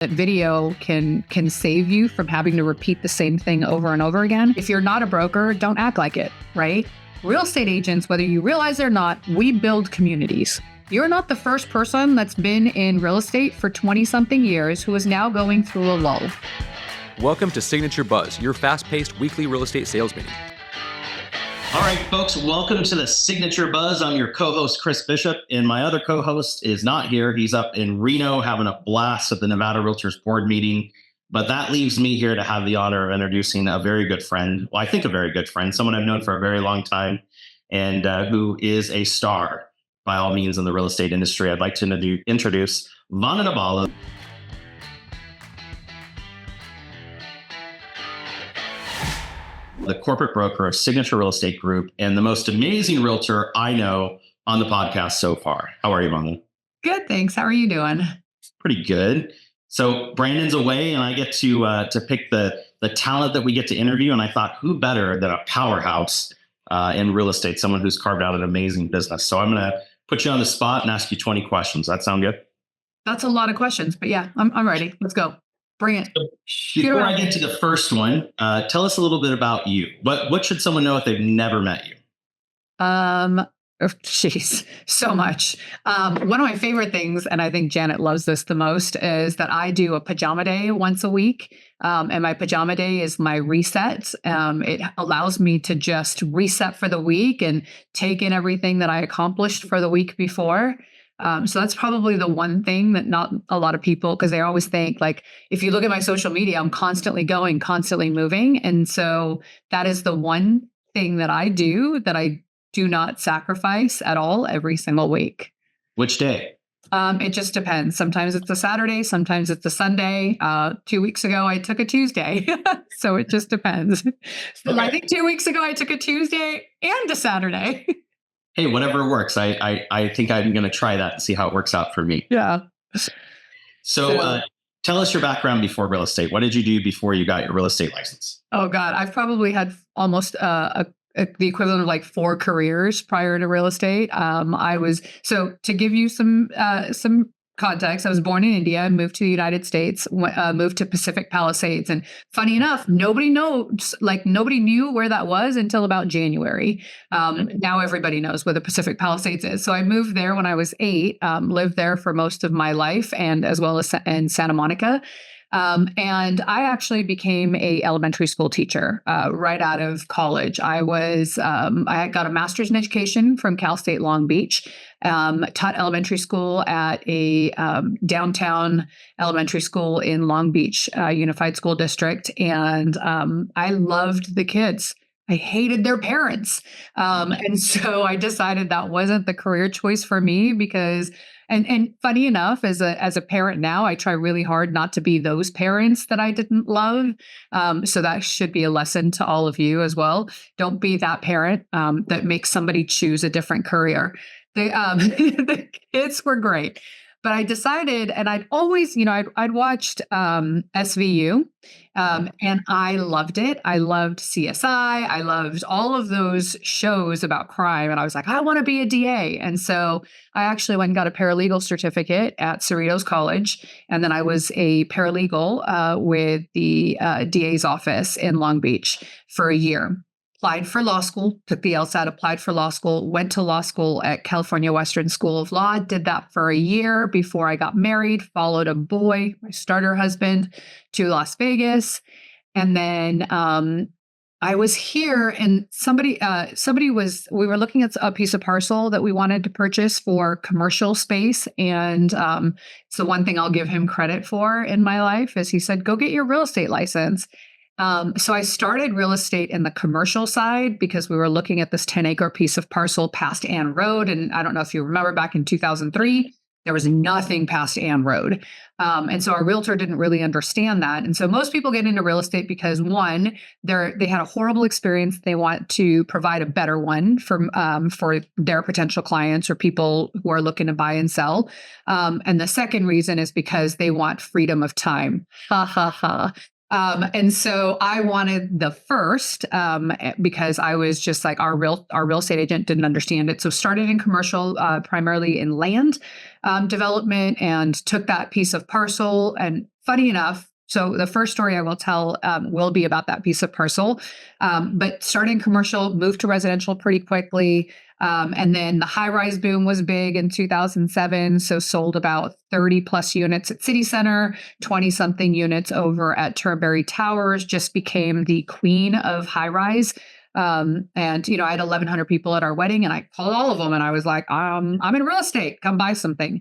That video can save you from having to repeat the same thing over and over again. If you're not a broker, don't act like it, right? Real estate agents, whether you realize it or not, we build communities. You're not the first person that's been in real estate for 20-something years who is now going through a lull. Welcome to Signature Buzz, your fast-paced weekly real estate sales meeting. All right, folks, welcome to the Signature Buzz. I'm your co-host, Chris Bishop, and my other co-host is not here. He's up in Reno having a blast at the Nevada Realtors Board meeting. But that leaves me here to have the honor of introducing a very good friend. Well, I think a very good friend, someone I've known for a very long time, and who is a star, by all means, in the real estate industry. I'd like to introduce Vandana Bhalla. The corporate broker of Signature Real Estate Group and the most amazing realtor I know on the podcast so far. How are you, Vandana? Good, thanks. How are you doing? Pretty good. So Brandon's away, and I get to pick the talent that we get to interview. And I thought, who better than a powerhouse in real estate, someone who's carved out an amazing business. So I'm going to put you on the spot and ask you 20 questions. That sound good? That's a lot of questions, but yeah, I'm ready. Let's go. Bring it. Before I get to the first one, tell us a little bit about you. What should someone know if they've never met you? Jeez, so much. One of my favorite things, and I think Janet loves this the most, is that I do a pajama day once a week. And my pajama day is my reset. It allows me to just reset for the week and take in everything that I accomplished for the week before. So that's probably the one thing that not a lot of people, because they always think, like, if you look at my social media, I'm constantly going, constantly moving. And so that is the one thing that I do not sacrifice at all every single week. Which day? It just depends. Sometimes it's a Saturday, sometimes it's a Sunday. 2 weeks ago, I took a Tuesday. So it just depends. So I think 2 weeks ago, I took a Tuesday and a Saturday. Hey, whatever works. I think I'm going to try that and see how it works out for me. Yeah. So tell us your background before real estate. What did you do before you got your real estate license? Oh, God. I've probably had almost the equivalent of like 4 careers prior to real estate. So to give you some context, I was born in India, moved to the United States, moved to Pacific Palisades. And funny enough, nobody knew where that was until about January. Now everybody knows where the Pacific Palisades is. So I moved there when I was 8, lived there for most of my life, and as well as in Santa Monica. And I actually became a elementary school teacher right out of college. I got a master's in education from Cal State Long Beach. Taught elementary school at a downtown elementary school in Long Beach Unified School District, and I loved the kids. I hated their parents, and so I decided that wasn't the career choice for me because. And funny enough, as a parent now, I try really hard not to be those parents that I didn't love. So that should be a lesson to all of you as well. Don't be that parent that makes somebody choose a different career. The kids were great, but I decided, and I'd always, I'd watched SVU, and I loved it. I loved CSI. I loved all of those shows about crime. And I was like, I want to be a DA. And so I actually went and got a paralegal certificate at Cerritos College. And then I was a paralegal with the DA's office in Long Beach for a year. Applied for law school, took the LSAT, applied for law school, went to law school at California Western School of Law, did that for a year before I got married, followed a boy, my starter husband, to Las Vegas. And then I was here and we were looking at a piece of parcel that we wanted to purchase for commercial space. And it's the one thing I'll give him credit for in my life is he said, go get your real estate license. So I started real estate in the commercial side because we were looking at this 10-acre piece of parcel past Ann Road. And I don't know if you remember back in 2003, there was nothing past Ann Road. And so our realtor didn't really understand that. And so most people get into real estate because one, they had a horrible experience. They want to provide a better one for their potential clients or people who are looking to buy and sell. And the second reason is because they want freedom of time. Ha ha ha. And so I wanted the first because I was just like our real estate agent didn't understand it. So started in commercial, primarily in land development, and took that piece of parcel and funny enough, so the first story I will tell will be about that piece of parcel. But starting commercial, moved to residential pretty quickly. And then the high rise boom was big in 2007. So sold about 30 plus units at City Center, 20 something units over at Turnberry Towers, just became the queen of high rise. And I had 1,100 people at our wedding, and I called all of them, and I was like, I'm in real estate, come buy something.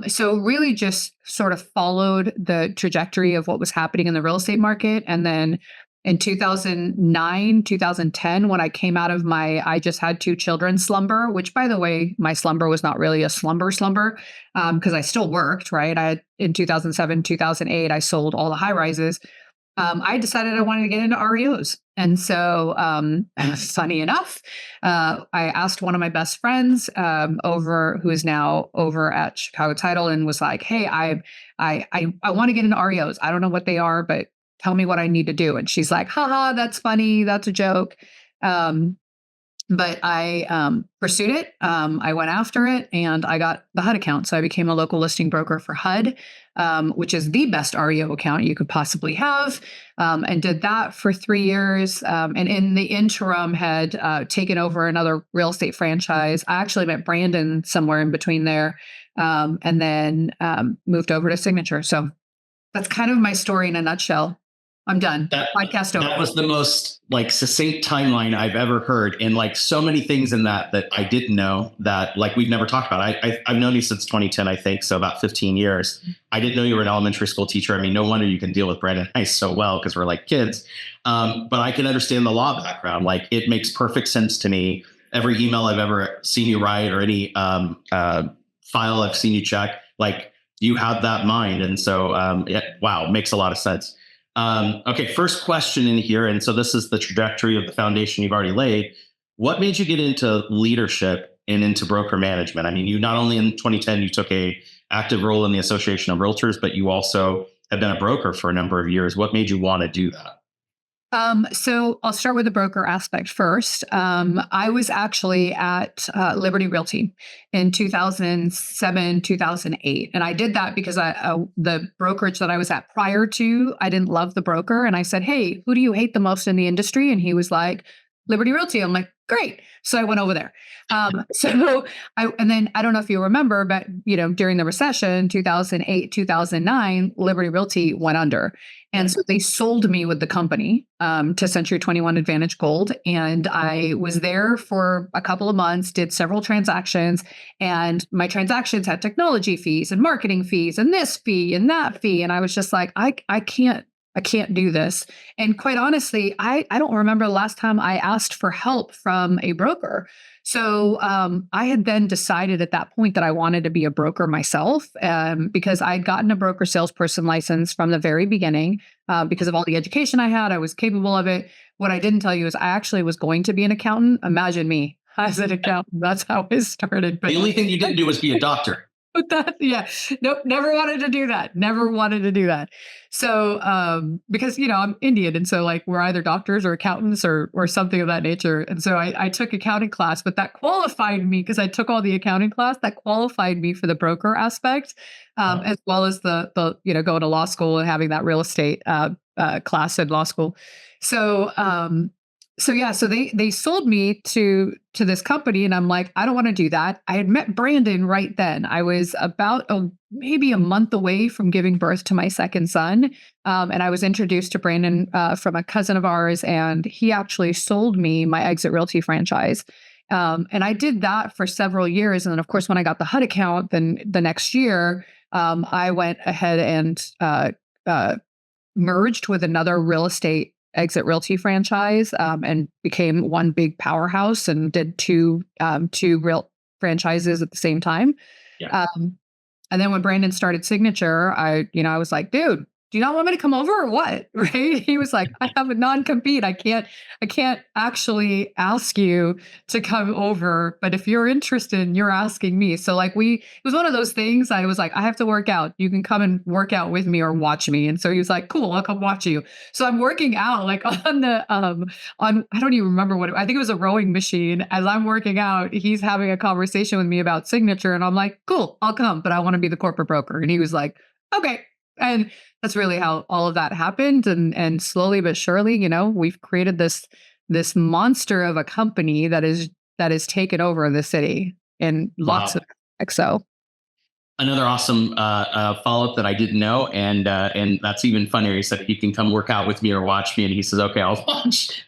So really just sort of followed the trajectory of what was happening in the real estate market. And then in 2009, 2010, when I came out of my I just had two children slumber, which by the way, my slumber was not really a slumber, because I still worked, right? In 2007, 2008, I sold all the high rises. I decided I wanted to get into REOs. And so, funny enough, I asked one of my best friends who is now over at Chicago Title, and was like, "Hey, I want to get into REOs. I don't know what they are, but tell me what I need to do." And she's like, "Haha, that's funny. That's a joke." But I pursued it. I went after it, and I got the HUD account. So I became a local listing broker for HUD, which is the best REO account you could possibly have, and did that for 3 years. And in the interim, had taken over another real estate franchise. I actually met Brandon somewhere in between there, and then moved over to Signature. So that's kind of my story in a nutshell. I'm done. Podcast over. That was the most succinct timeline I've ever heard, and so many things in that I didn't know that we've never talked about. I've known you since 2010, I think, so about 15 years. I didn't know you were an elementary school teacher. I mean, no wonder you can deal with Brandon and I so well, because we're like kids. But I can understand the law background. It makes perfect sense to me. Every email I've ever seen you write, or any file I've seen you check, you have that mind, and so wow, makes a lot of sense. Okay, first question in here. And so this is the trajectory of the foundation you've already laid. What made you get into leadership and into broker management? I mean, you not only in 2010, you took a active role in the Association of Realtors, but you also have been a broker for a number of years. What made you want to do that? So I'll start with the broker aspect first. I was actually at Liberty Realty in 2007, 2008. And I did that because the brokerage that I was at prior to, I didn't love the broker. And I said, "Hey, who do you hate the most in the industry?" And he was like, "Liberty Realty." I'm like, "Great." So I went over there. And then I don't know if you remember, but during the recession, 2008, 2009, Liberty Realty went under. And so they sold me with the company to Century 21 Advantage Gold. And I was there for a couple of months, did several transactions, and my transactions had technology fees and marketing fees and this fee and that fee. And I was just like, I can't do this. And quite honestly, I don't remember the last time I asked for help from a broker. So I had then decided at that point that I wanted to be a broker myself, because I had gotten a broker salesperson license from the very beginning. Because of all the education I had, I was capable of it. What I didn't tell you is I actually was going to be an accountant. Imagine me as an accountant. That's how it started. But the only thing you didn't do was be a doctor. But nope, never wanted to do that. Never wanted to do that. So, because, I'm Indian. And so we're either doctors or accountants or something of that nature. And so I took accounting class, but that qualified me, because I took all the accounting class, that qualified me for the broker aspect, as well as the going to law school and having that real estate class in law school. So, so they sold me to this company, and I'm like, I don't want to do that. I had met Brandon right then. I was about maybe a month away from giving birth to my second son. And I was introduced to Brandon from a cousin of ours, and he actually sold me my Exit Realty franchise. And I did that for several years. And then of course, when I got the HUD account, then the next year, I went ahead and merged with another real estate Exit Realty franchise, and became one big powerhouse, and did two real franchises at the same time. Yeah. And then when Brandon started Signature, I was like, "Dude, do you not want me to come over or what?" Right? He was like, "I have a non-compete. I can't actually ask you to come over, but if you're interested, you're asking me." So it was one of those things. I was like, "I have to work out. You can come and work out with me or watch me." And so he was like, "Cool, I'll come watch you." So I'm working out on the I don't even remember I think it was a rowing machine. As I'm working out, he's having a conversation with me about Signature, and I'm like, "Cool, I'll come, but I want to be the corporate broker." And he was like, "Okay." And that's really how all of that happened. And slowly but surely, we've created this monster of a company that is taken over the city in lots Wow. of so. Another awesome follow up that I didn't know, and that's even funnier. He said he can come work out with me or watch me, and he says, "Okay, I'll watch."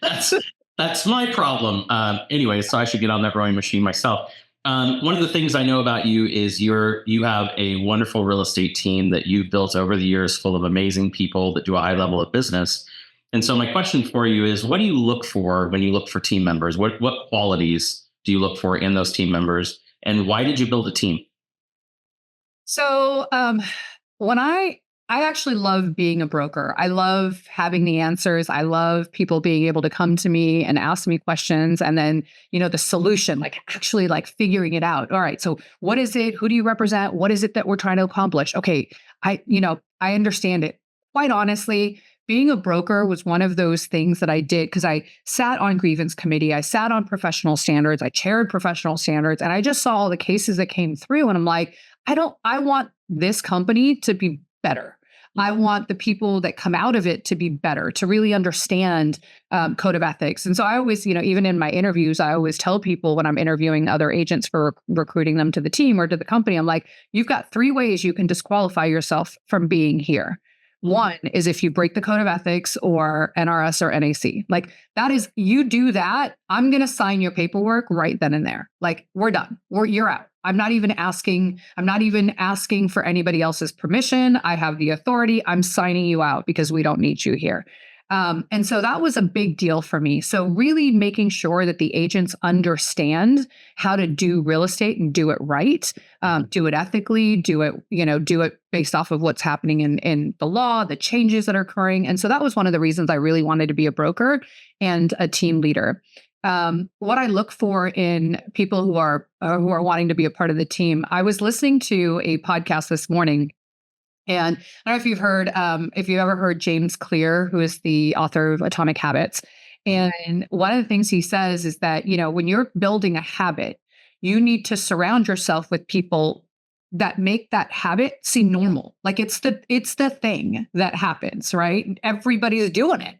That's my problem. Anyway, so I should get on that rowing machine myself. One of the things I know about you is you have a wonderful real estate team that you've built over the years, full of amazing people that do a high level of business. And so my question for you is, what do you look for when you look for team members? What qualities do you look for in those team members, and why did you build a team? So when I actually love being a broker. I love having the answers. I love people being able to come to me and ask me questions, and then the solution, like actually like figuring it out. All right, so what is it? Who do you represent? What is it that we're trying to accomplish? Okay, I understand it. Quite honestly, being a broker was one of those things that I did because I sat on grievance committee, I sat on professional standards, I chaired professional standards, and I just saw all the cases that came through, and I'm like, I want this company to be better. I want the people that come out of it to be better, to really understand code of ethics. And so I always, even in my interviews, I always tell people when I'm interviewing other agents for recruiting them to the team or to the company, I'm like, you've got 3 ways you can disqualify yourself from being here. One is if you break the code of ethics or NRS or NAC. Like that is, you do that, I'm going to sign your paperwork right then and there. Like we're done. You're out. I'm not even asking for anybody else's permission. I have the authority. I'm signing you out because we don't need you here. And so that was a big deal for me. So really making sure that the agents understand how to do real estate and do it right, do it ethically, do it based off of what's happening in the law, the changes that are occurring. And so that was one of the reasons I really wanted to be a broker and a team leader. What I look for in people who are wanting to be a part of the team. I was listening to a podcast this morning, and I don't know if you've ever heard James Clear, who is the author of Atomic Habits. And one of the things he says is that, when you're building a habit, you need to surround yourself with people that make that habit seem normal. Like it's the thing that happens, right? Everybody is doing it.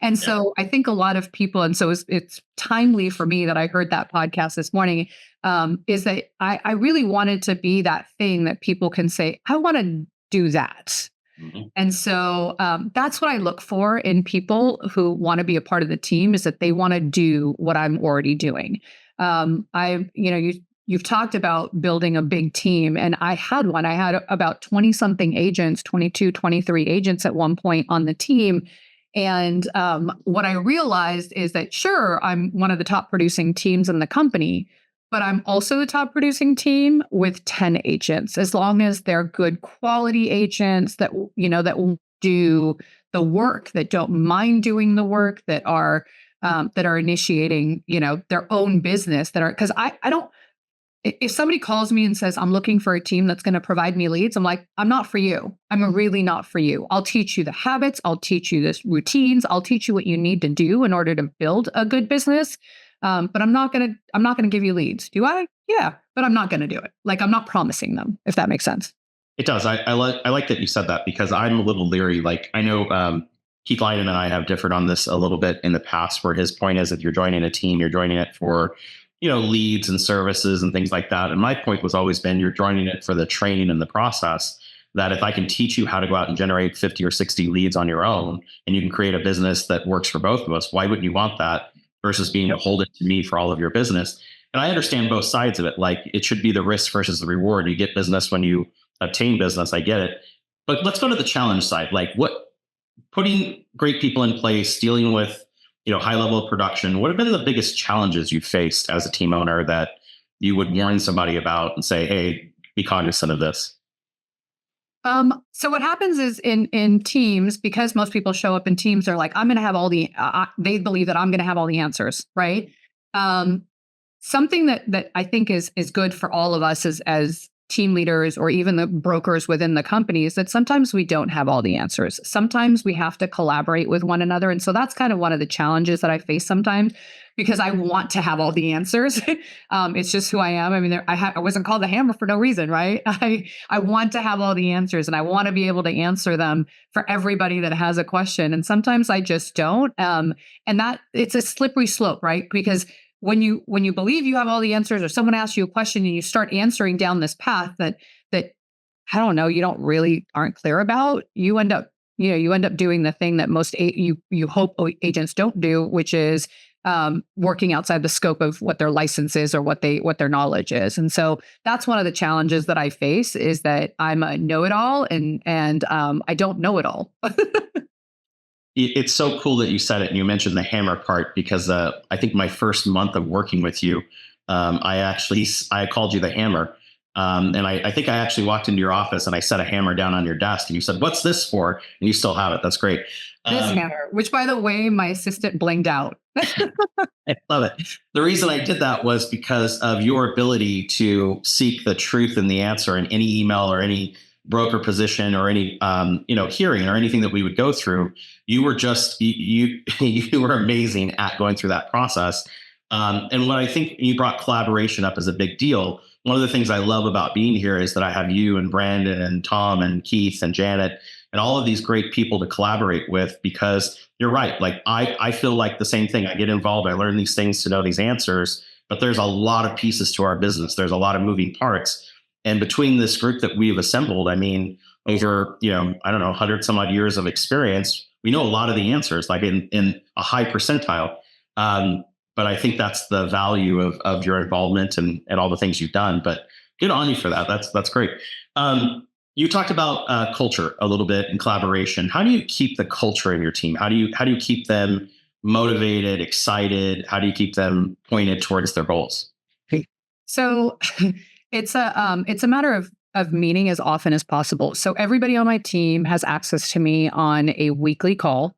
And so I think a lot of people, and so it's timely for me that I heard that podcast this morning, is that I really wanted to be that thing that people can say, I want to do that. Mm-hmm. And so that's what I look for in people who want to be a part of the team, is that they want to do what I'm already doing. You've talked about building a big team, and I had one. I had about 20 something agents, 22, 23 agents at one point on the team. And what I realized is that, sure, I'm one of the top producing teams in the company, but I'm also the top producing team with 10 agents, as long as they're good quality agents that will do the work, that don't mind doing the work, that are initiating, their own business, because I don't. If somebody calls me and says, I'm looking for a team that's going to provide me leads, I'm like, I'm not for you. I'm really not for you. I'll teach you the habits. I'll teach you the routines. I'll teach you what you need to do in order to build a good business. But I'm not going to give you leads. Do I? Yeah, but I'm not going to do it. Like, I'm not promising them, if that makes sense. It does. I like that you said that, because I'm a little leery. Like, I know Keith Lyden and I have differed on this a little bit in the past, where his point is, if you're joining a team, you're joining it for leads and services and things like that. And my point was always been, you're joining it for the training and the process, that if I can teach you how to go out and generate 50 or 60 leads on your own, and you can create a business that works for both of us, why wouldn't you want that versus being beholden to me for all of your business? And I understand both sides of it. Like, it should be the risk versus the reward. You get business when you obtain business. I get it. But let's go to the challenge side. Like, putting great people in place, dealing with high level of production. What have been the biggest challenges you've faced as a team owner that you would warn somebody about and say, hey, be cognizant of this? So what happens is in teams, because most people show up in teams, they're like, I'm going to have all they believe that I'm going to have all the answers, right? Something that I think is good for all of us as team leaders, or even the brokers within the company, is that sometimes we don't have all the answers. Sometimes we have to collaborate with one another. And so that's kind of one of the challenges that I face sometimes, because I want to have all the answers. It's just who I am. I mean, I wasn't called the hammer for no reason, right? I want to have all the answers, and I want to be able to answer them for everybody that has a question. And sometimes I just don't. And that it's a slippery slope, right? Because when you believe you have all the answers, or someone asks you a question and you start answering down this path that I don't know, you don't really aren't clear about, you end up doing the thing that most you hope agents don't do, which is working outside the scope of what their license is or what their knowledge is. And so that's one of the challenges that I face, is that I'm a know-it-all and I don't know it all. It's so cool that you said it and you mentioned the hammer part, because I think my first month of working with you, I called you the hammer. And I think I actually walked into your office and I set a hammer down on your desk and you said, "What's this for?" And you still have it. That's great. This hammer, which by the way, my assistant blinged out. I love it. The reason I did that was because of your ability to seek the truth and the answer in any email or any broker position or any hearing or anything that we would go through. You were just you were amazing at going through that process. And what I think you brought collaboration up as a big deal. One of the things I love about being here is that I have you and Brandon and Tom and Keith and Janet and all of these great people to collaborate with, because you're right. Like I feel like the same thing. I get involved. I learn these things to know these answers, but there's a lot of pieces to our business. There's a lot of moving parts. And between this group that we've assembled, I mean, over, I don't know, 100 some odd years of experience, we know a lot of the answers, like in a high percentile. But I think that's the value of your involvement and all the things you've done. But good on you for that. That's great. You talked about culture a little bit and collaboration. How do you keep the culture in your team? How do you keep them motivated, excited? How do you keep them pointed towards their goals? So it's a matter of meeting as often as possible. So everybody on my team has access to me on a weekly call.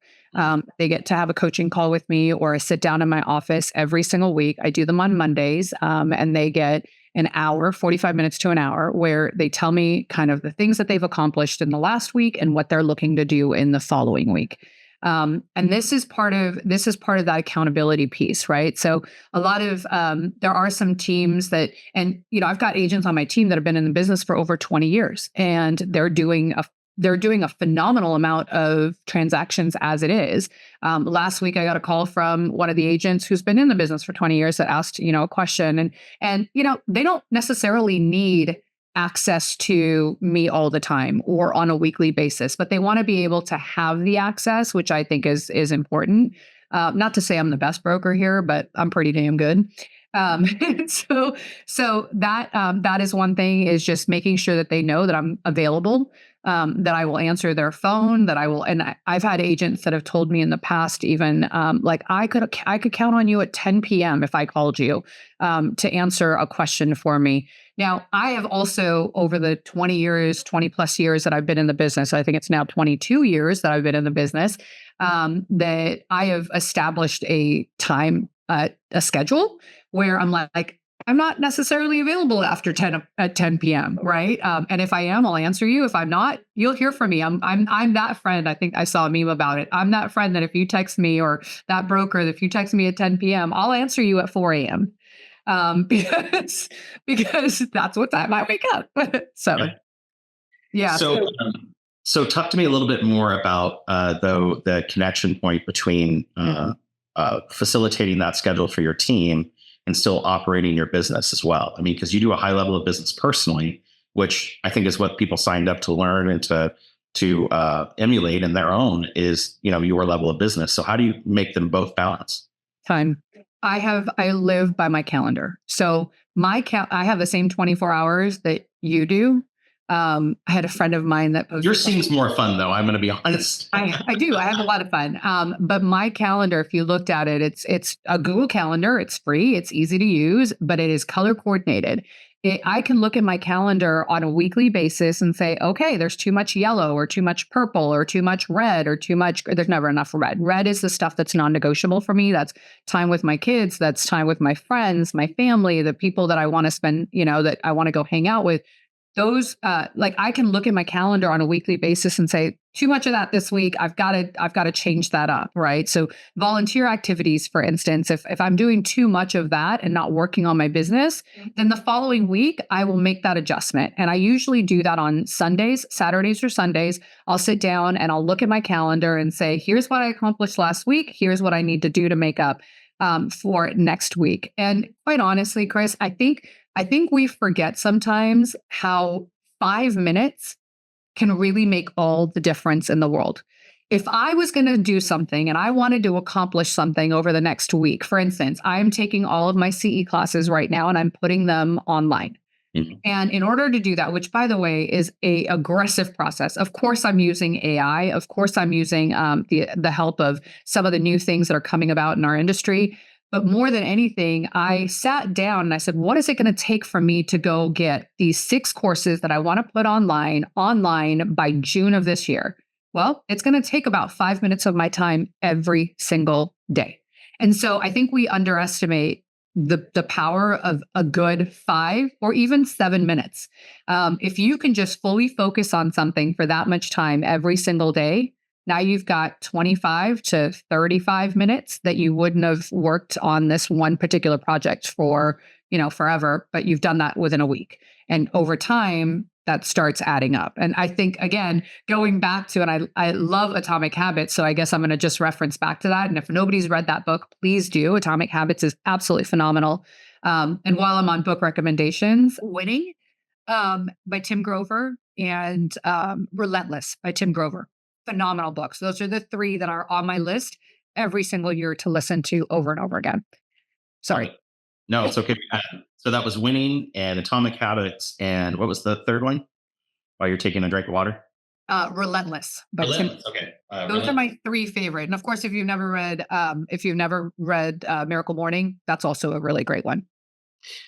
They get to have a coaching call with me or a sit down in my office every single week. I do them on Mondays, and they get an hour, 45 minutes to an hour, where they tell me kind of the things that they've accomplished in the last week and what they're looking to do in the following week. And this is part of that accountability piece, right? So a lot of there are some teams that, and I've got agents on my team that have been in the business for over 20 years, and they're doing a phenomenal amount of transactions as it is. Last week, I got a call from one of the agents who's been in the business for 20 years that asked, a question, and they don't necessarily need access to me all the time or on a weekly basis, but they want to be able to have the access, which I think is important. Not to say I'm the best broker here, but I'm pretty damn good. So that is one thing, is just making sure that they know that I'm available, that I will answer their phone, that I will. And I've had agents that have told me in the past, even like I could count on you at 10 p.m. if I called you to answer a question for me. Now, I have also, over the 20 plus years that I've been in the business, I think it's now 22 years that I've been in the business, that I have established a time, a schedule where I'm like, I'm not necessarily available after 10 p.m. Right. And if I am, I'll answer you. If I'm not, you'll hear from me. I'm that friend. I think I saw a meme about it. I'm that friend that if you text me, or that broker, if you text me at 10 p.m., I'll answer you at 4 a.m. Because that's what time I wake up. So, Okay. yeah. So talk to me a little bit more about the connection point between facilitating that schedule for your team and still operating your business as well. I mean, because you do a high level of business personally, which I think is what people signed up to learn and to emulate in their own, is your level of business. So how do you make them both balance? Time. I live by my calendar. So I have the same 24 hours that you do. I had a friend of mine that posted. Yours seems more fun, though. I'm going to be honest. I do. I have a lot of fun. But my calendar, if you looked at it, it's a Google Calendar. It's free. It's easy to use, but it is color coordinated. I can look at my calendar on a weekly basis and say, okay, there's too much yellow or too much purple or too much red or too much. There's never enough red. Red is the stuff that's non-negotiable for me. That's time with my kids. That's time with my friends, my family, the people that I want to spend, that I want to go hang out with. those, like I can look at my calendar on a weekly basis and say, too much of that this week. I've got to change that up. Right. So volunteer activities, for instance, if I'm doing too much of that and not working on my business, then the following week I will make that adjustment. And I usually do that on Sundays, Saturdays or Sundays. I'll sit down and I'll look at my calendar and say, here's what I accomplished last week. Here's what I need to do to make up for next week. And quite honestly, Chris, I think we forget sometimes how 5 minutes can really make all the difference in the world. If I was going to do something and I wanted to accomplish something over the next week, for instance, I'm taking all of my CE classes right now and I'm putting them online. Mm-hmm. And in order to do that, which by the way is a aggressive process, of course I'm using AI, of course I'm using the help of some of the new things that are coming about in our industry. But more than anything, I sat down and I said, what is it going to take for me to go get these 6 courses that I want to put online by June of this year? Well, it's going to take about 5 minutes of my time every single day. And so I think we underestimate the power of a good 5 or even 7 minutes. If you can just fully focus on something for that much time every single day, now you've got 25 to 35 minutes that you wouldn't have worked on this one particular project for, forever, but you've done that within a week. And over time, that starts adding up. And I think, again, going back to, and I love Atomic Habits, so I guess I'm going to just reference back to that. And if nobody's read that book, please do. Atomic Habits is absolutely phenomenal. And while I'm on book recommendations, Winning by Tim Grover and Relentless by Tim Grover. Phenomenal books. Those are the 3 that are on my list every single year to listen to over and over again. Sorry. No, it's okay. So that was Winning and Atomic Habits. And what was the third one? While you're taking a drink of water? Relentless. Relentless. Okay. Those are my 3 favorite. And of course, if you've never read Miracle Morning, that's also a really great one.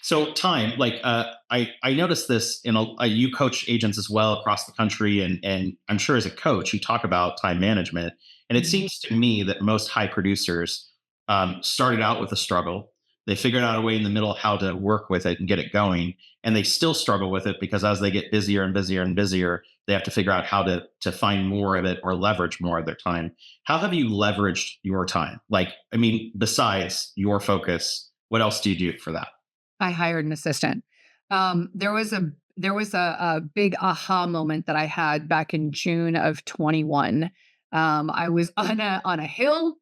So time, like I noticed this in you coach agents as well across the country, and I'm sure as a coach you talk about time management. And it seems to me that most high producers started out with a struggle. They figured out a way in the middle how to work with it and get it going, and they still struggle with it because as they get busier and busier and busier, they have to figure out how to find more of it or leverage more of their time. How have you leveraged your time? Like, I mean, besides your focus, what else do you do for that? I hired an assistant. There was a big aha moment that I had back in June of 21. I was on a hill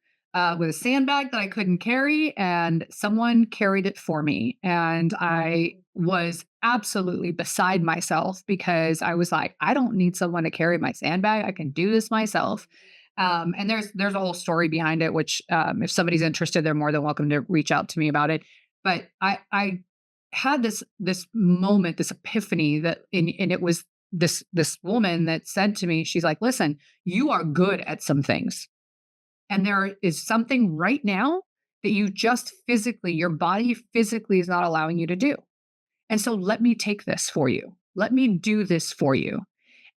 with a sandbag that I couldn't carry, and someone carried it for me. And I was absolutely beside myself because I was like, I don't need someone to carry my sandbag. I can do this myself. And there's a whole story behind it, which if somebody's interested, they're more than welcome to reach out to me about it. But I had this moment, this epiphany and it was this woman that said to me, she's like, listen, you are good at some things. And there is something right now that you just your body physically is not allowing you to do. And so let me take this for you. Let me do this for you.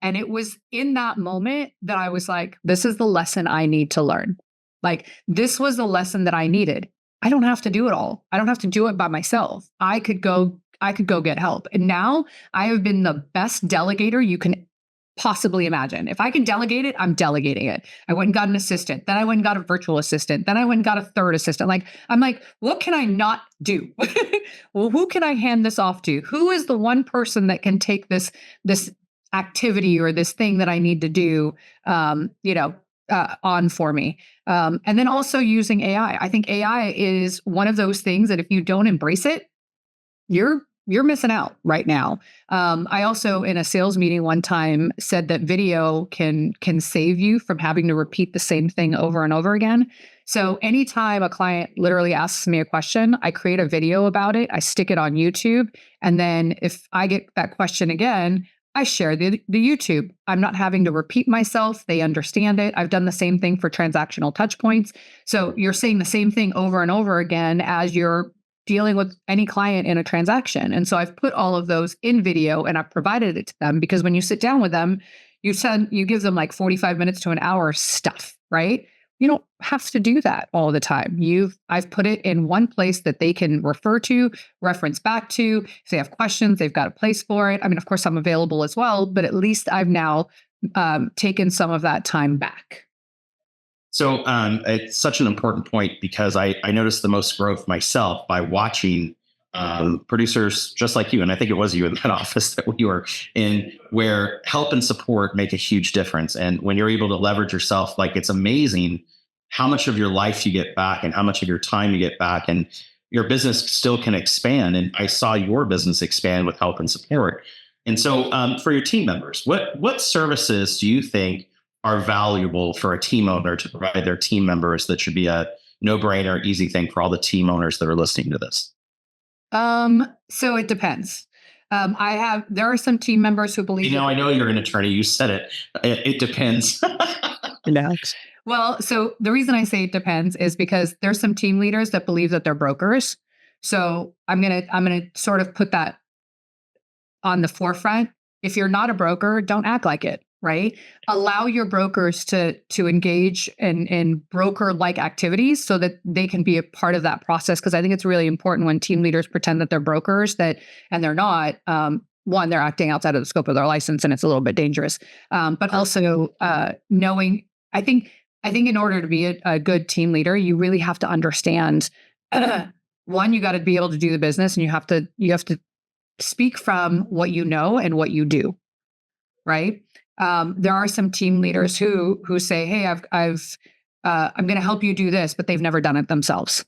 And it was in that moment that I was like, this is the lesson I need to learn. Like, this was the lesson that I needed. I don't have to do it all. I don't have to do it by myself. I could go get help. And now I have been the best delegator you can possibly imagine. If I can delegate it, I'm delegating it. I went and got an assistant. Then I went and got a virtual assistant. Then I went and got a third assistant. I'm like, what can I not do? Well, who can I hand this off to? Who is the one person that can take this activity or this thing that I need to do, on for me? And then also using AI. I think AI is one of those things that if you don't embrace it, you're missing out right now. I also, in a sales meeting one time, said that video can save you from having to repeat the same thing over and over again. So anytime a client literally asks me a question, I create a video about it. I stick it on YouTube. And then if I get that question again, I share the YouTube. I'm not having to repeat myself. They understand it. I've done the same thing for transactional touch points. So you're saying the same thing over and over again as you're dealing with any client in a transaction. And so I've put all of those in video and I've provided it to them because when you sit down with them, you give them like 45 minutes to an hour stuff, right? You don't have to do that all the time. I've put it in one place that they can refer to, reference back to. If they have questions, they've got a place for it. I mean, of course, I'm available as well, but at least I've now taken some of that time back. So it's such an important point because I noticed the most growth myself by watching producers just like you. And I think it was you in that office that we were in, where help and support make a huge difference. And when you're able to leverage yourself, like it's amazing how much of your life you get back and how much of your time you get back. And your business still can expand. And I saw your business expand with help and support. And so for your team members, what services do you think are valuable for a team owner to provide their team members that should be a no-brainer, easy thing for all the team owners that are listening to this? So it depends. There are some team members who believe, I know you're an attorney. You said it. It depends. Relax. Well, so the reason I say it depends is because there's some team leaders that believe that they're brokers. So I'm gonna sort of put that on the forefront. If you're not a broker, don't act like it, right? Allow your brokers to engage in broker-like activities so that they can be a part of that process. Because I think it's really important when team leaders pretend that they're brokers and they're not. One, they're acting outside of the scope of their license, and it's a little bit dangerous. But also knowing, I think in order to be a good team leader, you really have to understand. One, you got to be able to do the business, and you have to speak from what you know and what you do, right? There are some team leaders who say, "Hey, I'm going to help you do this," but they've never done it themselves.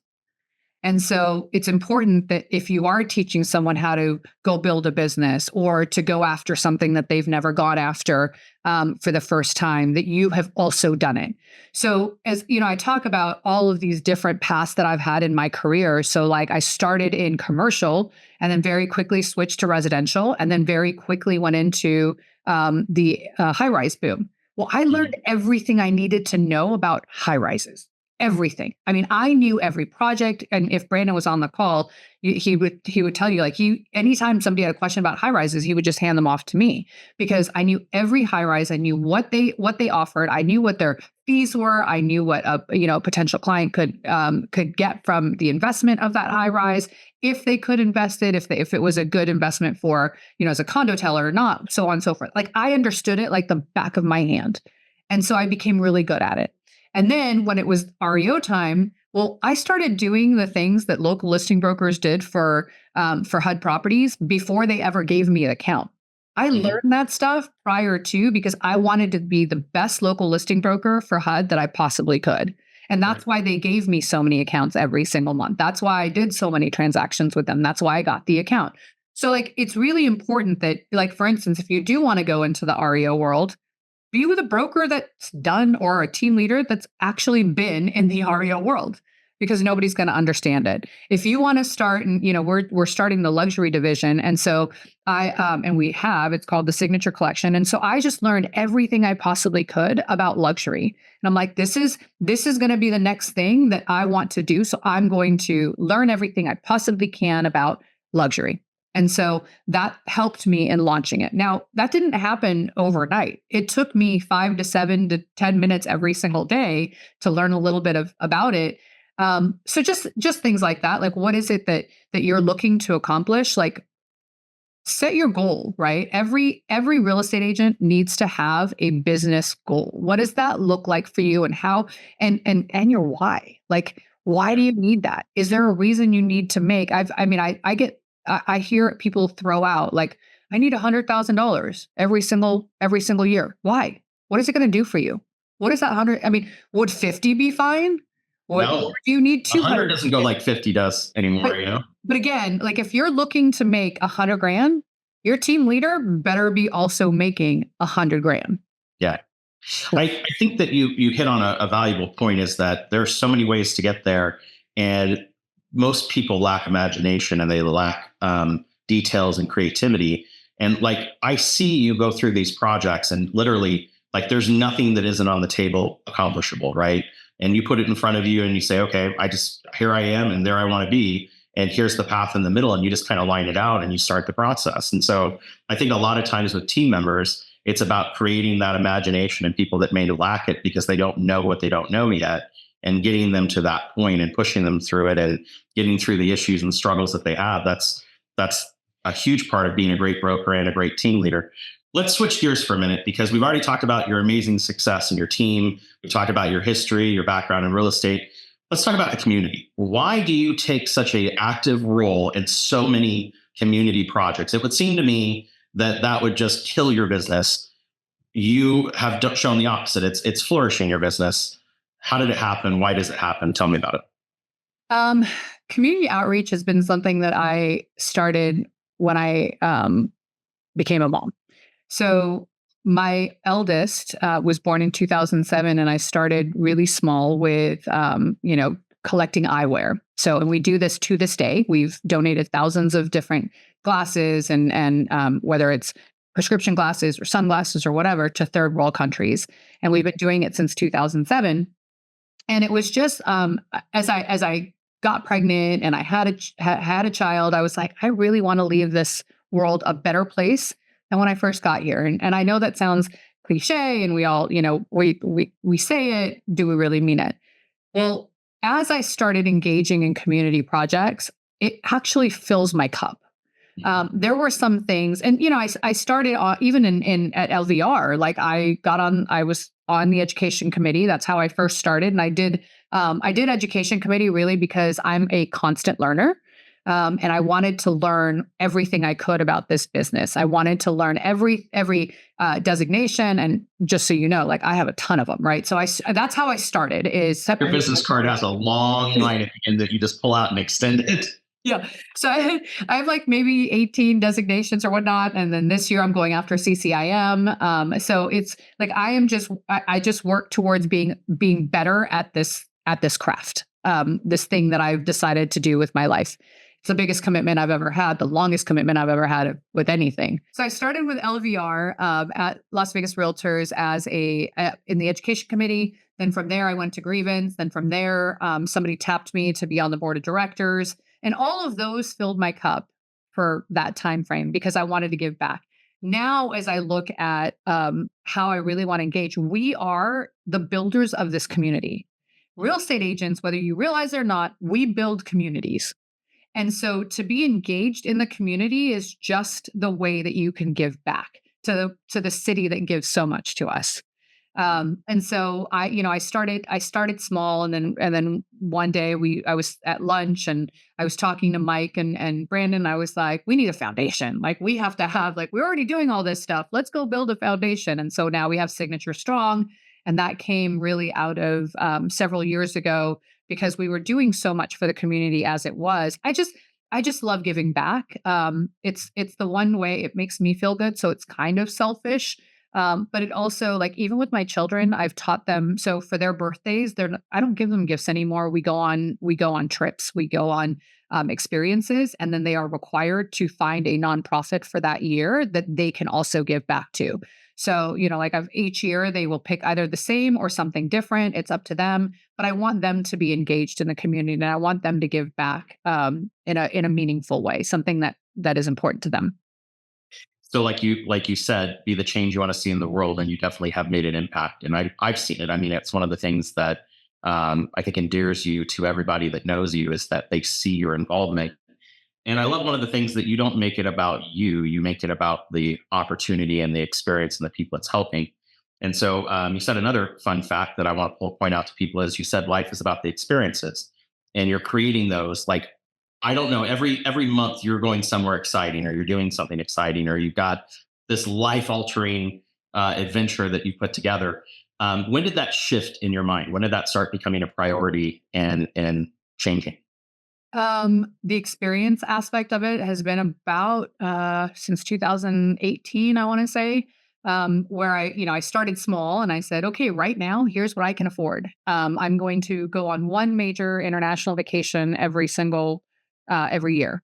And so it's important that if you are teaching someone how to go build a business or to go after something that they've never gone after for the first time, that you have also done it. So as you know, I talk about all of these different paths that I've had in my career. So like I started in commercial and then very quickly switched to residential and then very quickly went into the high-rise boom. Well, I learned everything I needed to know about high rises. Everything. I mean, I knew every project. And if Brandon was on the call, he would tell you, like, anytime somebody had a question about high rises, he would just hand them off to me because I knew every high rise. I knew what they offered. I knew what their fees were. I knew what a potential client could get from the investment of that high rise, if they could invest it, if it was a good investment for, as a condo teller or not, so on and so forth. Like I understood it like the back of my hand. And so I became really good at it. And then when it was REO time, well, I started doing the things that local listing brokers did for HUD properties before they ever gave me an account. I learned that stuff prior to because I wanted to be the best local listing broker for HUD that I possibly could. And that's why they gave me so many accounts every single month. That's why I did so many transactions with them. That's why I got the account. So like, it's really important that, like, for instance, if you do want to go into the REO world, be with a broker that's done or a team leader that's actually been in the REO world because nobody's going to understand it. If you want to start, and we're starting the luxury division, and so it's called the Signature Collection, and so I just learned everything I possibly could about luxury, and I'm like, this is going to be the next thing that I want to do, so I'm going to learn everything I possibly can about luxury. And so that helped me in launching it. Now, that didn't happen overnight. It took me 5 to 7 to 10 minutes every single day to learn a little bit about it. So just things like that. Like, what is it that you're looking to accomplish? Like, set your goal, right? Every real estate agent needs to have a business goal. What does that look like for you, and how, and your why? Like, why do you need that? Is there a reason you need to make? I hear people throw out like, I need $100,000 every single year. Why? What is it going to do for you? What is that 100? I mean, would 50 be fine? No, or do you need 200 doesn't go like 50 does anymore, But again, like if you're looking to make $100,000, your team leader better be also making $100,000. Yeah. I think that you hit on a valuable point, is that there's so many ways to get there. And most people lack imagination and they lack details and creativity. And like, I see you go through these projects and literally like, there's nothing that isn't on the table accomplishable. Right. And you put it in front of you and you say, okay, here I am and there I want to be. And here's the path in the middle. And you just kind of line it out and you start the process. And so I think a lot of times with team members, It's about creating that imagination in people that may lack it because they don't know what they don't know yet, and getting them to that point and pushing them through it and getting through the issues and struggles that they have. That's a huge part of being a great broker and a great team leader. Let's switch gears for a minute because we've already talked about your amazing success and your team. We've talked about your history, your background in real estate. Let's talk about the community. Why do you take such an active role in so many community projects? It would seem to me that that would just kill your business. You have shown the opposite. It's flourishing your business. How did it happen? Why does it happen? Tell me about it. Um, Community outreach has been something that I started when I became a mom. So my eldest was born in 2007, and I started really small with, collecting eyewear. So, and we do this to this day. We've donated thousands of different glasses, and whether it's prescription glasses or sunglasses or whatever, to third world countries. And we've been doing it since 2007. And it was just as I got pregnant and I had a child, I was like, I really want to leave this world a better place than when I first got here. And I know that sounds cliche, and we all, we say it. Do we really mean it? Well, as I started engaging in community projects, it actually fills my cup. There were some things, and I started even in at LVR. Like I was on the education committee. That's how I first started, and I did education committee really because I'm a constant learner. And I wanted to learn everything I could about this business. I wanted to learn every designation, and just so you know, like I have a ton of them, right? So that's how I started. Your business card has a long line at the end that you just pull out and extend it. Yeah. So I have like maybe 18 designations or whatnot. And then this year I'm going after CCIM. So it's like I just work towards being better at this craft, this thing that I've decided to do with my life. It's the biggest commitment I've ever had, the longest commitment I've ever had with anything. So I started with LVR at Las Vegas Realtors as in the education committee. Then from there, I went to grievance. Then from there, somebody tapped me to be on the board of directors. And all of those filled my cup for that time frame because I wanted to give back. Now, as I look at how I really want to engage, we are the builders of this community. Real estate agents, whether you realize it or not, we build communities. And so to be engaged in the community is just the way that you can give back to the city that gives so much to us. And so I started small, and then one day I was at lunch and I was talking to Mike and Brandon. I was like, we need a foundation. Like we have to have, like, we're already doing all this stuff. Let's go build a foundation. And so now we have Signature Strong. And that came really out of several years ago because we were doing so much for the community as it was. I just love giving back. It's the one way it makes me feel good. So it's kind of selfish. But it also, like, even with my children, I've taught them. So for their birthdays, I don't give them gifts anymore. We go on trips, we go on experiences, and then they are required to find a nonprofit for that year that they can also give back to. So, like each year they will pick either the same or something different. It's up to them, but I want them to be engaged in the community, and I want them to give back in a meaningful way, something that is important to them. So like you said, be the change you want to see in the world, and you definitely have made an impact. And I've seen it. I mean, it's one of the things that I think endears you to everybody that knows you is that they see your involvement. And I love one of the things that you don't make it about you. You make it about the opportunity and the experience and the people it's helping. And so you said another fun fact that I want to point out to people is you said life is about the experiences, and you're creating those. Like, I don't know, every month you're going somewhere exciting, or you're doing something exciting, or you've got this life altering adventure that you put together. When did that shift in your mind? When did that start becoming a priority and changing? The experience aspect of it has been about since 2018, I want to say, where I started small and I said, okay, right now, here's what I can afford. I'm going to go on one major international vacation every year.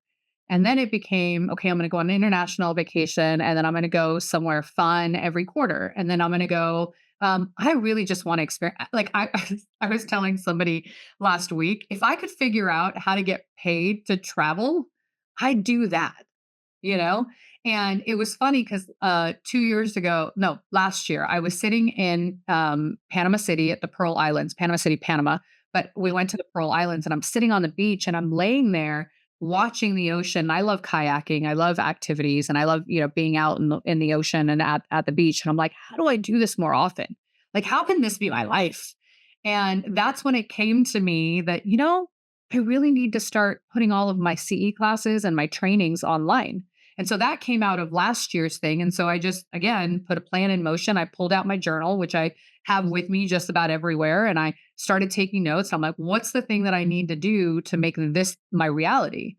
And then it became, okay, I'm going to go on an international vacation, and then I'm going to go somewhere fun every quarter. And then I'm going to go, I really just want to experience, like I was telling somebody last week, if I could figure out how to get paid to travel, I'd do that, you know? And it was funny because 2 years ago, no, last year, I was sitting in Panama City at the Pearl Islands, Panama City, Panama. But we went to the Pearl Islands and I'm sitting on the beach and I'm laying there watching the ocean. I love kayaking. I love activities and I love, being out in the ocean and at the beach. And I'm like, how do I do this more often? Like, how can this be my life? And that's when it came to me that, I really need to start putting all of my CE classes and my trainings online. And so that came out of last year's thing. And so I just, again, put a plan in motion. I pulled out my journal, which I have with me just about everywhere. And I started taking notes. I'm like, what's the thing that I need to do to make this my reality?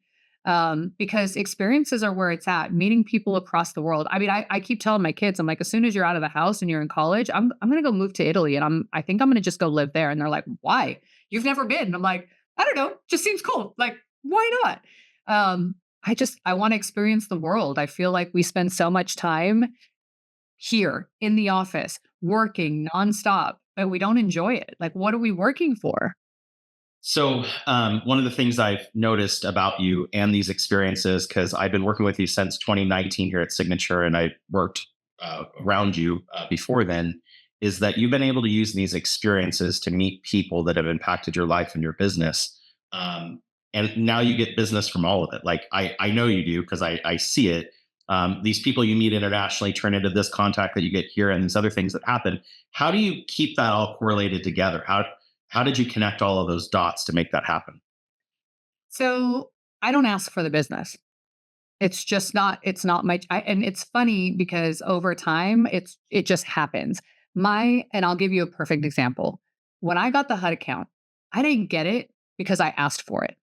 Because experiences are where it's at, meeting people across the world. I mean, I keep telling my kids, I'm like, as soon as you're out of the house and you're in college, I'm going to go move to Italy. And I think I'm going to just go live there. And they're like, why? You've never been. And I'm like, I don't know. Just seems cool. Like, why not? I want to experience the world. I feel like we spend so much time here in the office working nonstop, but we don't enjoy it. Like, what are we working for? So, one of the things I've noticed about you and these experiences, because I've been working with you since 2019 here at Signature, and I worked around you before then, is that you've been able to use these experiences to meet people that have impacted your life and your business. And now you get business from all of it. Like I know you do because I see it. These people you meet internationally turn into this contact that you get here and these other things that happen. How do you keep that all correlated together? How did you connect all of those dots to make that happen? So I don't ask for the business. It's not my, and it's funny because over time, it just happens. And I'll give you a perfect example. When I got the HUD account, I didn't get it because I asked for it.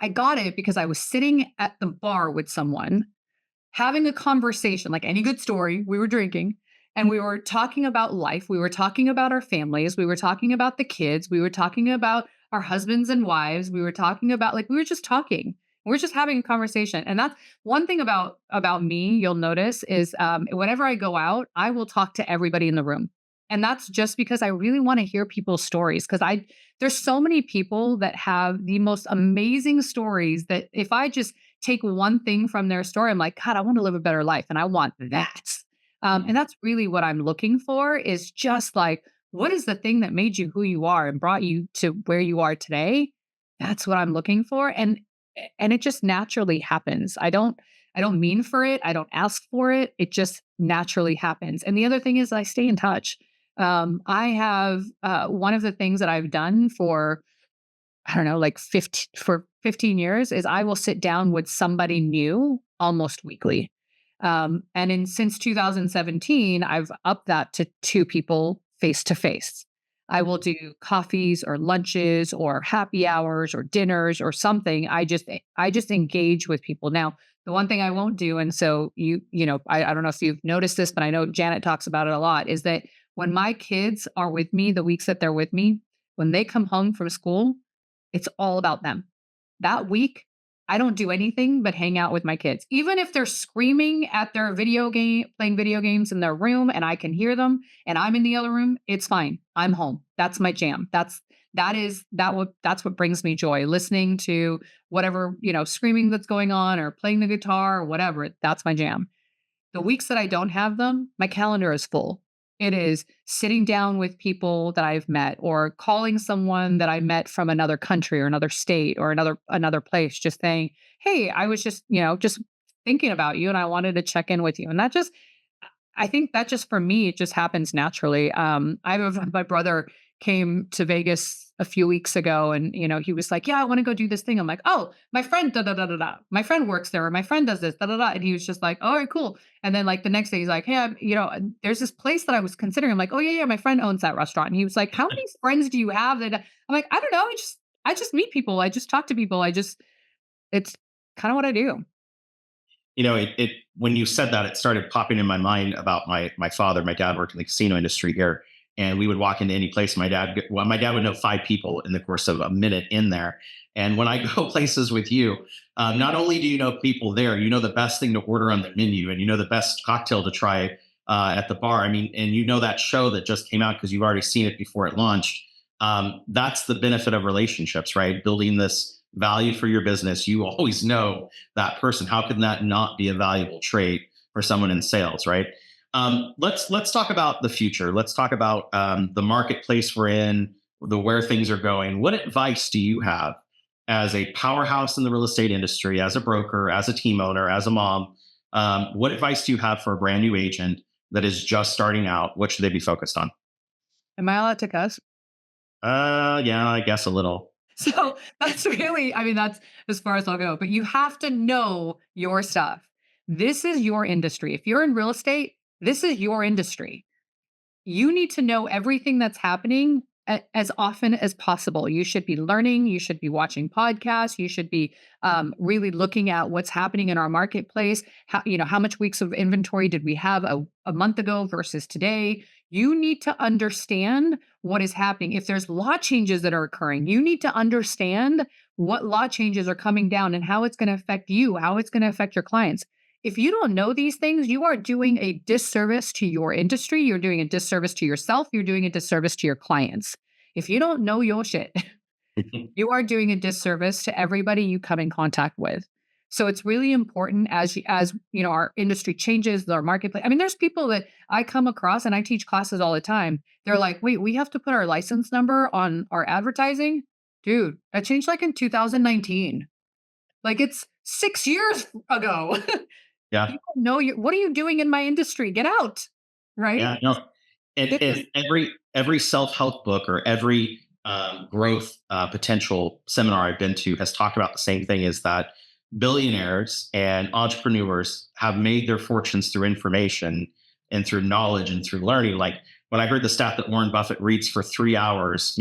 I got it because I was sitting at the bar with someone having a conversation, like any good story. We were drinking and we were talking about life. We were talking about our families. We were talking about the kids. We were talking about our husbands and wives. We were talking about, like, we were just talking. We were just having a conversation. And that's one thing about me, you'll notice is whenever I go out, I will talk to everybody in the room. And that's just because I really want to hear people's stories. Because there's so many people that have the most amazing stories that if I just take one thing from their story, I'm like, God, I want to live a better life. And I want that. And that's really what I'm looking for is just like, what is the thing that made you who you are and brought you to where you are today? That's what I'm looking for. And it just naturally happens. I don't mean for it. I don't ask for it. It just naturally happens. And the other thing is I stay in touch. I have one of the things that I've done for, I don't know, like 15 years is I will sit down with somebody new almost weekly. Since 2017, I've upped that to two people face to face. I will do coffees or lunches or happy hours or dinners or something. I just engage with people. Now, the one thing I won't do, and so I don't know if you've noticed this, but I know Janet talks about it a lot, is that when my kids are with me, the weeks that they're with me, when they come home from school, it's all about them. That week, I don't do anything but hang out with my kids. Even if they're screaming at their playing video games in their room and I can hear them and I'm in the other room, it's fine. I'm home. That's my jam. That's what brings me joy. Listening to whatever, screaming that's going on or playing the guitar or whatever. That's my jam. The weeks that I don't have them, my calendar is full. It is sitting down with people that I've met or calling someone that I met from another country or another state or another place, just saying, hey, I was just thinking about you and I wanted to check in with you. And I think that just for me, it just happens naturally. My brother came to Vegas a few weeks ago and, he was like, yeah, I want to go do this thing. I'm like, oh, my friend, da, da, da, da, da. My friend works there. Or my friend does this, da, da, da. And he was just like, all right, cool. And then like the next day he's like, hey, there's this place that I was considering. I'm like, oh yeah, my friend owns that restaurant. And he was like, how many friends do you have that? I'm like, I don't know. I just meet people. I just talk to people. It's kind of what I do. It when you said that, it started popping in my mind about my father. My dad worked in the casino industry here, and we would walk into any place. My dad would know five people in the course of a minute in there. And when I go places with you, not only do you know people there, you know the best thing to order on the menu, and you know the best cocktail to try at the bar. I mean, and you know that show that just came out because you've already seen it before it launched. That's the benefit of relationships, right? Building this value for your business. You always know that person. How can that not be a valuable trait? for someone in sales, right? Let's talk about the future. Let's talk about the marketplace we're in, the where things are going. What advice do you have as a powerhouse in the real estate industry, as a broker, as a team owner, as a mom? What advice do you have for a brand new agent that is just starting out? What should they be focused on? Am I allowed to cuss? Yeah, I guess a little. So that's really, I mean, that's as far as I'll go, but you have to know your stuff. This is your industry. If you're in real estate, this is your industry. You need to know everything that's happening as often as possible. You should be learning. You should be watching podcasts. You should be really looking at what's happening in our marketplace. How much weeks of inventory did we have a month ago versus today? You need to understand what is happening. If there's law changes that are occurring, you need to understand what law changes are coming down and how it's going to affect you, how it's going to affect your clients. If you don't know these things, you are doing a disservice to your industry. You're doing a disservice to yourself. You're doing a disservice to your clients. If you don't know your shit, you are doing a disservice to everybody you come in contact with. So it's really important as our industry changes, our marketplace. I mean, there's people that I come across and I teach classes all the time. They're like, wait, we have to put our license number on our advertising? Dude, that changed like in 2019. Like it's 6 years ago. Yeah. People know what are you doing in my industry? Get out. Right? Yeah. No. And every self-help book or every growth potential seminar I've been to has talked about the same thing: is that billionaires and entrepreneurs have made their fortunes through information and through knowledge and through learning. Like when I heard the stat that Warren Buffett reads for 3 hours,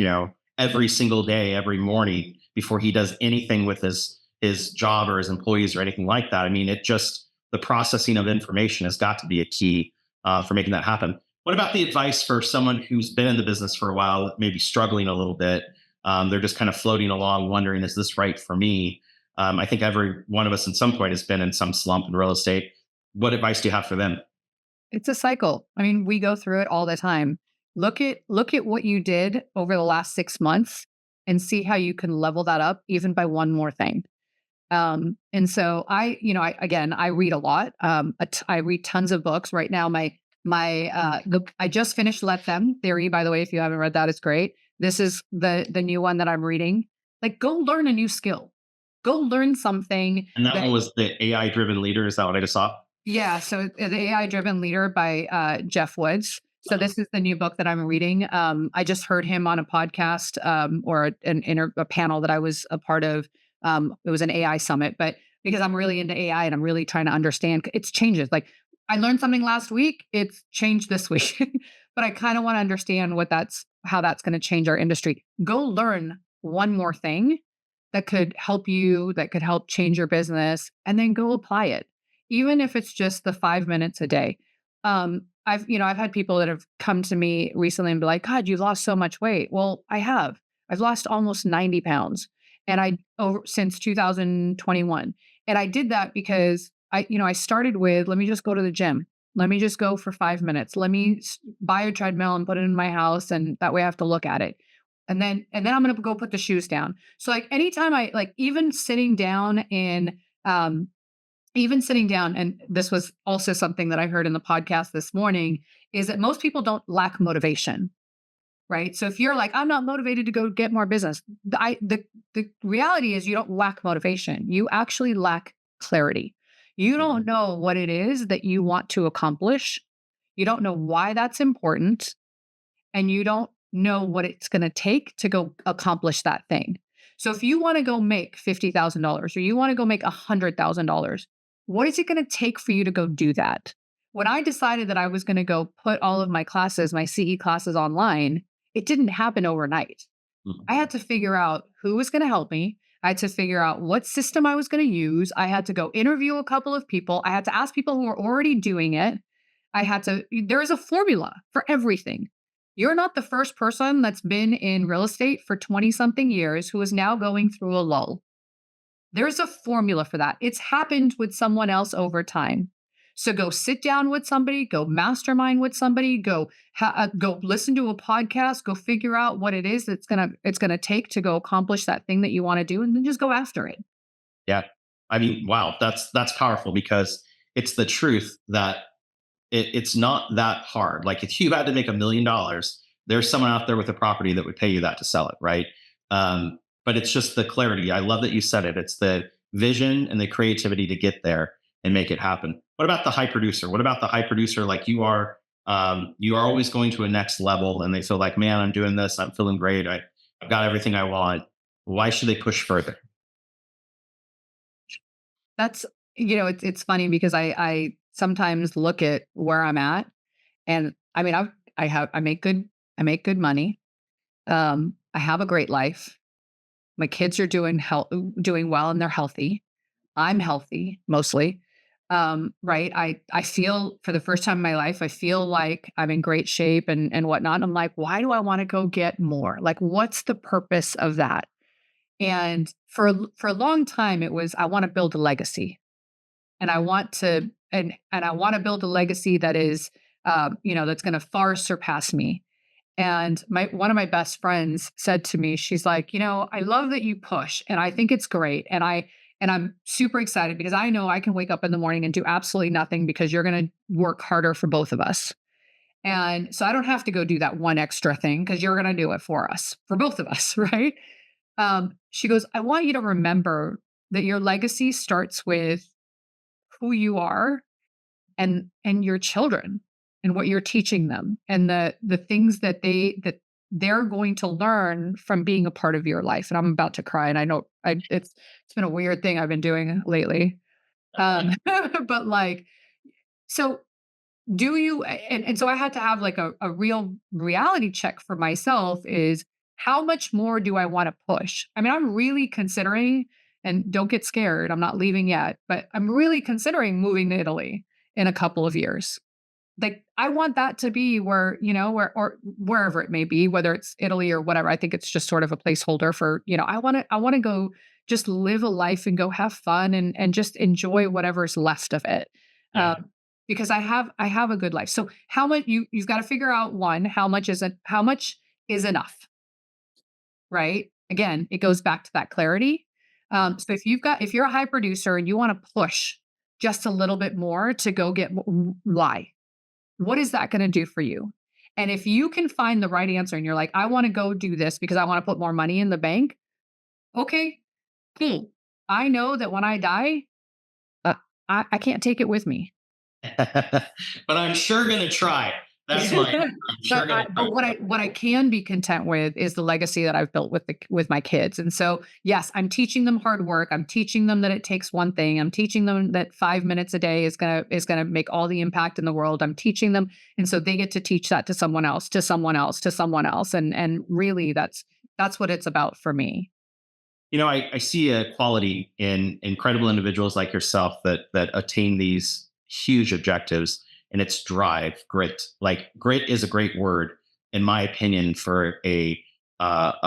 every single day, every morning before he does anything with his job or his employees or anything like that. I mean, the processing of information has got to be a key for making that happen. What about the advice for someone who's been in the business for a while, maybe struggling a little bit? They're just kind of floating along, wondering, is this right for me? I think every one of us at some point has been in some slump in real estate. What advice do you have for them? It's a cycle. I mean, we go through it all the time. Look at what you did over the last 6 months and see how you can level that up even by one more thing. And so I read a lot. I read tons of books right now. I just finished Let Them Theory, by the way. If you haven't read that, it's great. This is the new one that I'm reading. Like, go learn a new skill. Go learn something. And that one was the AI driven leader. Is that what I just saw? Yeah. So the AI driven leader by Jeff Woods. So this is the new book that I'm reading. I just heard him on a podcast or a panel that I was a part of. It was an AI summit, but because I'm really into AI and I'm really trying to understand, it's changes. Like I learned something last week, it's changed this week, but I kind of want to understand how that's going to change our industry. Go learn one more thing that could help you, that could help change your business, and then go apply it, even if it's just the 5 minutes a day. I've had people that have come to me recently and be like, God, you've lost so much weight. Well, I have. I've lost almost 90 pounds. And since 2021. And I did that because I started with, let me just go to the gym. Let me just go for 5 minutes. Let me buy a treadmill and put it in my house. And that way I have to look at it. And then I'm going to go put the shoes down. So like anytime even sitting down, and this was also something that I heard in the podcast this morning, is that most people don't lack motivation. Right. So if you're like, I'm not motivated to go get more business, the reality is you don't lack motivation. You actually lack clarity. You don't know what it is that you want to accomplish. You don't know why that's important. And you don't know what it's going to take to go accomplish that thing. So if you want to go make $50,000 or you want to go make $100,000, what is it going to take for you to go do that? When I decided that I was going to go put all of my classes, my CE classes online, it didn't happen overnight. I had to figure out who was going to help me. I had to figure out what system I was going to use. I had to go interview a couple of people. I had to ask people who were already doing it. There is a formula for everything. You're not the first person that's been in real estate for 20 something years who is now going through a lull. There's a formula for that. It's happened with someone else over time. So go sit down with somebody, go mastermind with somebody, go listen to a podcast, go figure out what it is it's gonna take to go accomplish that thing that you want to do, and then just go after it. Yeah. I mean, wow, that's powerful, because it's the truth that it's not that hard. Like if you had to make $1 million, there's someone out there with a property that would pay you that to sell it, right? But it's just the clarity. I love that you said it. It's the vision and the creativity to get there and make it happen. What about the high producer? What about the high producer like you are? You are always going to a next level, and they feel like, man, I'm doing this. I'm feeling great. I've got everything I want. Why should they push further? That's, it's funny because I sometimes look at where I'm at, and I mean, I make good money. I have a great life. My kids are doing well and they're healthy. I'm healthy mostly. Right. I feel for the first time in my life, I feel like I'm in great shape and whatnot. I'm like, why do I want to go get more? Like, what's the purpose of that? And for a long time, it was I want to build a legacy, and I want to and I want to build a legacy that is, that's going to far surpass me. And my one of my best friends said to me, she's like, I love that you push, and I think it's great, and I'm super excited because I know I can wake up in the morning and do absolutely nothing because you're going to work harder for both of us. And so I don't have to go do that one extra thing because you're going to do it for us, for both of us, right? She goes, I want you to remember that your legacy starts with who you are and your children and what you're teaching them and the things that they're going to learn from being a part of your life. And I'm about to cry, and I know it's been a weird thing I've been doing lately. But like, so do you and so I had to have like a real reality check for myself is how much more do I want to push? I mean, I'm really considering, and don't get scared, I'm not leaving yet, but I'm really considering moving to Italy in a couple of years. Like I want that to be where, where or wherever it may be, whether it's Italy or whatever. I think it's just sort of a placeholder for, I want to go just live a life and go have fun and just enjoy whatever's left of it. Yeah. Because I have a good life. So how much you've got to figure out one, how much is enough, right? Again, it goes back to that clarity. So if you're a high producer and you want to push just a little bit more to go get why? What is that going to do for you? And if you can find the right answer and you're like, I want to go do this because I want to put more money in the bank. Okay, cool. I know that when I die, uh, I can't take it with me. But I'm sure going to try. That's my. I'm sure But going to try. what I can be content with is the legacy that I've built with my kids. And so, yes, I'm teaching them hard work. I'm teaching them that it takes one thing. I'm teaching them that 5 minutes a day is gonna make all the impact in the world. I'm teaching them, and so they get to teach that to someone else, to someone else, to someone else. And really, that's what it's about for me. I see a quality in incredible individuals like yourself that attain these huge objectives, and it's drive, grit. Like grit is a great word, in my opinion, for a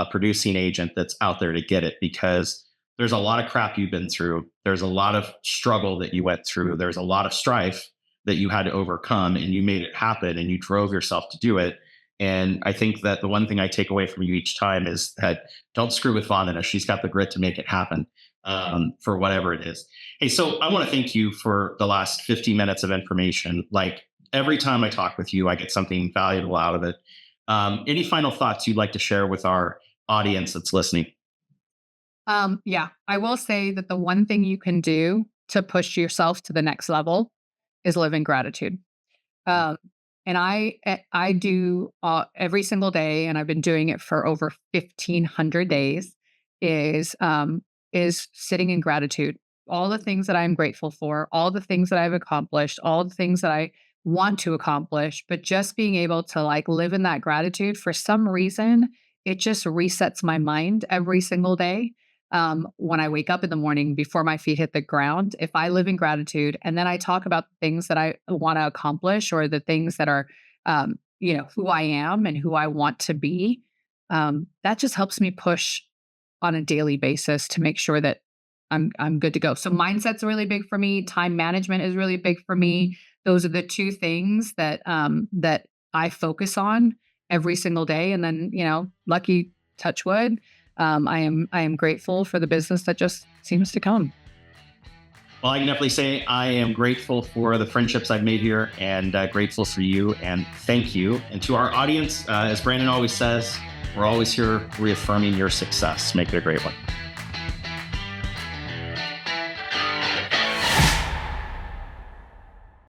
producing agent that's out there to get it, because there's a lot of crap you've been through. There's a lot of struggle that you went through. There's a lot of strife that you had to overcome, and you made it happen, and you drove yourself to do it. And I think that the one thing I take away from you each time is that don't screw with Vandana. She's got the grit to make it happen, for whatever it is. Hey, so I want to thank you for the last 50 minutes of information. Like every time I talk with you, I get something valuable out of it. Any final thoughts you'd like to share with our audience that's listening? Yeah, I will say that the one thing you can do to push yourself to the next level is live in gratitude. Um, and I do every single day, and I've been doing it for over 1,500 days. Is sitting in gratitude. All the things that I'm grateful for, all the things that I've accomplished, all the things that I want to accomplish, but just being able to like live in that gratitude for some reason, it just resets my mind every single day. When I wake up in the morning before my feet hit the ground, if I live in gratitude and then I talk about the things that I want to accomplish or the things that are, who I am and who I want to be, that just helps me push on a daily basis to make sure that I'm good to go. So mindset's really big for me. Time management is really big for me. Those are the two things that I focus on every single day. And then, lucky touch wood, I am grateful for the business that just seems to come. Well, I can definitely say I am grateful for the friendships I've made here and grateful for you. And thank you. And to our audience, as Brandon always says, we're always here reaffirming your success. Make it a great one.